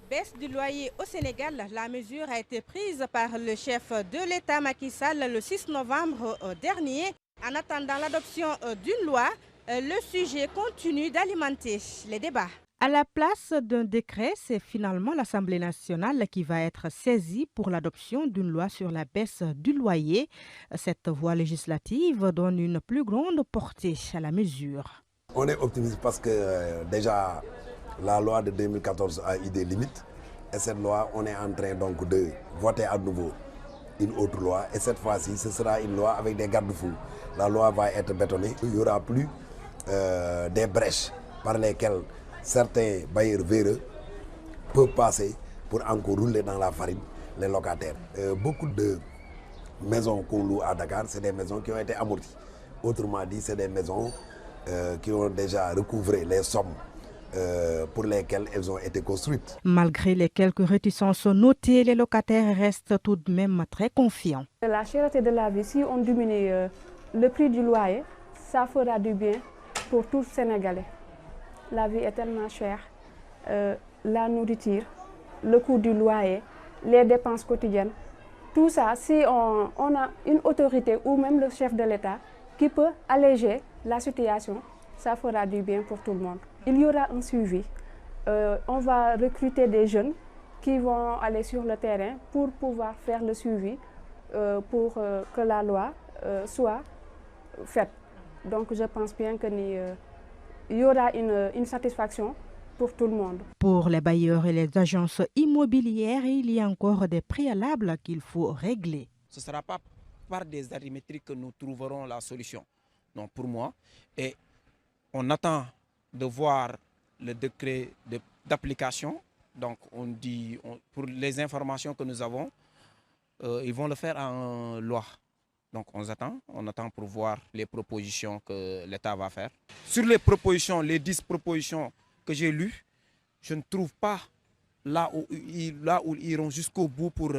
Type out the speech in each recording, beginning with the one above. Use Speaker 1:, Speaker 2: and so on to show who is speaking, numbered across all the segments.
Speaker 1: Baisse du loyer au Sénégal, la mesure a été prise par le chef de l'État Macky Sall le 6 novembre dernier. En attendant l'adoption d'une loi, le sujet continue d'alimenter les débats. À la place d'un décret, c'est finalement l'Assemblée nationale qui va être saisie pour l'adoption d'une loi sur la baisse du loyer. Cette voie législative donne une plus grande portée à la mesure.
Speaker 2: On est optimiste parce que déjà la loi de 2014 a eu des limites et cette loi, on est en train donc de voter à nouveau une autre loi et cette fois-ci, ce sera une loi avec des garde-fous. La loi va être bétonnée, il n'y aura plus des brèches par lesquelles certains bailleurs véreux peuvent passer pour encore rouler dans la farine les locataires. Beaucoup de maisons qu'on loue à Dakar, c'est des maisons qui ont été amorties. Autrement dit, c'est des maisons qui ont déjà recouvré les sommes pour lesquelles elles ont été construites.
Speaker 1: Malgré les quelques réticences notées, les locataires restent tout de même très confiants.
Speaker 3: La cherté de la vie, si on diminue le prix du loyer, ça fera du bien pour tous les Sénégalais. La vie est tellement chère, la nourriture, le coût du loyer, les dépenses quotidiennes, tout ça, si on a une autorité ou même le chef de l'État qui peut alléger la situation, ça fera du bien pour tout le monde. Il y aura un suivi. On va recruter des jeunes qui vont aller sur le terrain pour pouvoir faire le suivi pour que la loi soit faite. Donc je pense bien qu'il y aura une satisfaction pour tout le monde.
Speaker 1: Pour les bailleurs et les agences immobilières, il y a encore des préalables qu'il faut régler.
Speaker 4: Ce ne sera pas par des arithmétiques que nous trouverons la solution. Donc pour moi, et on attend de voir le décret d'application. Donc on dit, pour les informations que nous avons, ils vont le faire en loi. Donc on attend pour voir les propositions que l'État va faire. Sur les propositions, les 10 propositions que j'ai lues, je ne trouve pas là où ils iront jusqu'au bout pour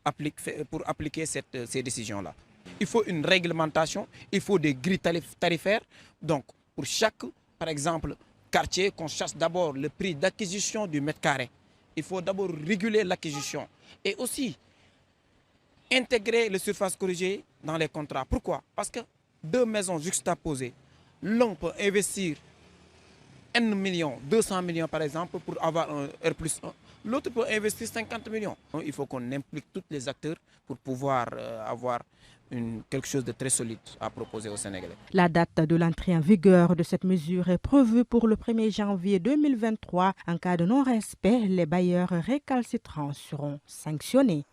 Speaker 4: appliquer ces décisions-là. Il faut une réglementation, il faut des grilles tarifaires. Donc pour chaque, par exemple, quartier, qu'on cherche d'abord le prix d'acquisition du mètre carré. Il faut d'abord réguler l'acquisition et aussi intégrer les surfaces corrigées dans les contrats. Pourquoi? Parce que deux maisons juxtaposées, l'un peut investir 1 million, 200 millions par exemple pour avoir un R+1. L'autre peut investir 50 millions. Il faut qu'on implique tous les acteurs pour pouvoir avoir quelque chose de très solide à proposer aux Sénégalais.
Speaker 1: La date de l'entrée en vigueur de cette mesure est prévue pour le 1er janvier 2023. En cas de non-respect, les bailleurs récalcitrants seront sanctionnés.